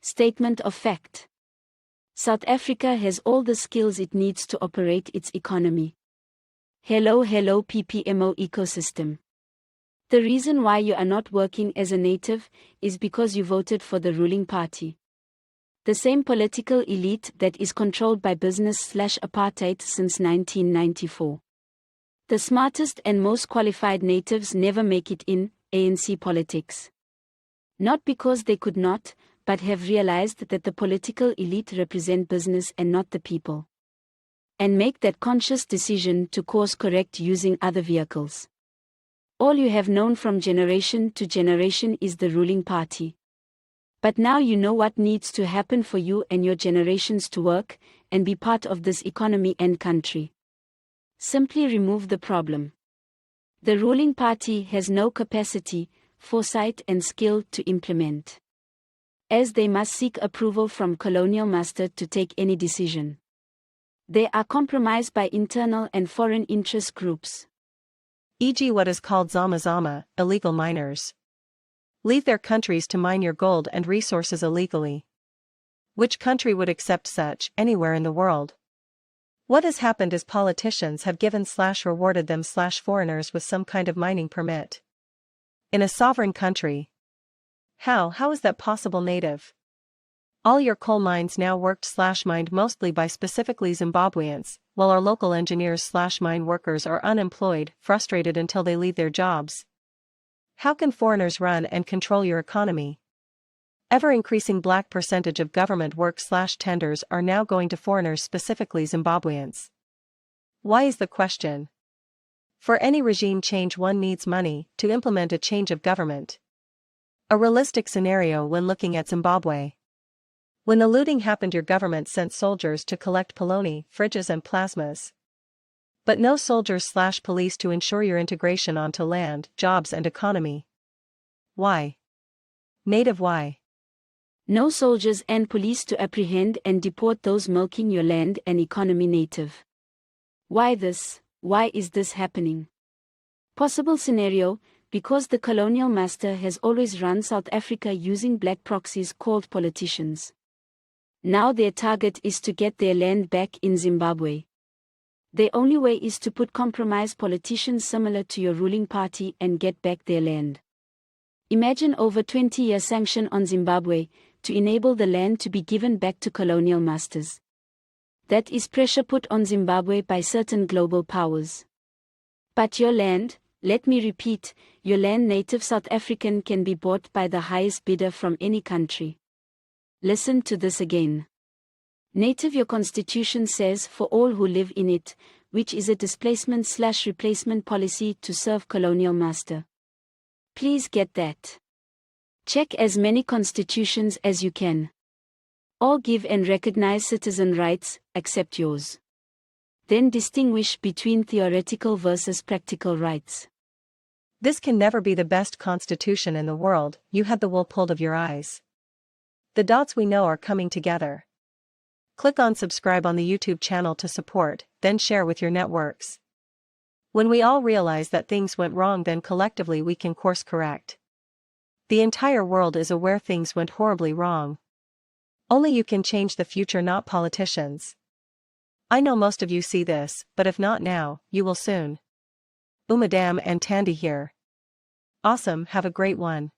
Statement of fact. South Africa has all the skills it needs to operate its economy. Hello PPMO ecosystem. The reason why you are not working as a native is because you voted for the ruling party. The same political elite that is controlled by business/apartheid since 1994. The smartest and most qualified natives never make it in ANC politics. Not because they could not, but have realized that the political elite represent business and not the people. And make that conscious decision to course correct using other vehicles. All you have known from generation to generation is the ruling party. But now you know what needs to happen for you and your generations to work and be part of this economy and country. Simply remove the problem. The ruling party has no capacity, foresight and skill to implement. As they must seek approval from colonial master to take any decision. They are compromised by internal and foreign interest groups. E.g. what is called zama, illegal miners. Leave their countries to mine your gold and resources illegally. Which country would accept such, anywhere in the world? What has happened is politicians have given/rewarded them/foreigners with some kind of mining permit. In a sovereign country. How is that possible, native? All your coal mines now worked/mined mostly by specifically Zimbabweans, while our local engineers/mine workers are unemployed, frustrated until they leave their jobs. How can foreigners run and control your economy? Ever-increasing black percentage of government work/tenders are now going to foreigners, specifically Zimbabweans. Why is the question? For any regime change one needs money to implement a change of government. A realistic scenario when looking at Zimbabwe. When the looting happened, your government sent soldiers to collect polony, fridges and plasmas. But no soldiers/police to ensure your integration onto land, jobs and economy. Why? Native, why? No soldiers and police to apprehend and deport those milking your land and economy, native. Why this? Why is this happening? Possible scenario, because the colonial master has always run South Africa using black proxies called politicians. Now their target is to get their land back in Zimbabwe. The only way is to put compromised politicians similar to your ruling party and get back their land. Imagine over 20-year sanction on Zimbabwe to enable the land to be given back to colonial masters. That is pressure put on Zimbabwe by certain global powers. But your land, let me repeat, your land, native South African, can be bought by the highest bidder from any country. Listen to this again. Native, your constitution says for all who live in it, which is a displacement/replacement policy to serve colonial master. Please get that. Check as many constitutions as you can. All give and recognize citizen rights, except yours. Then distinguish between theoretical versus practical rights. This can never be the best constitution in the world. You had the wool pulled of your eyes. The dots we know are coming together. Click on subscribe on the YouTube channel to support, then share with your networks. When we all realize that things went wrong, then collectively we can course correct. The entire world is aware things went horribly wrong. Only you can change the future, not politicians. I know most of you see this, but if not now, you will soon. uMadam and Tandy here. Awesome, have a great one.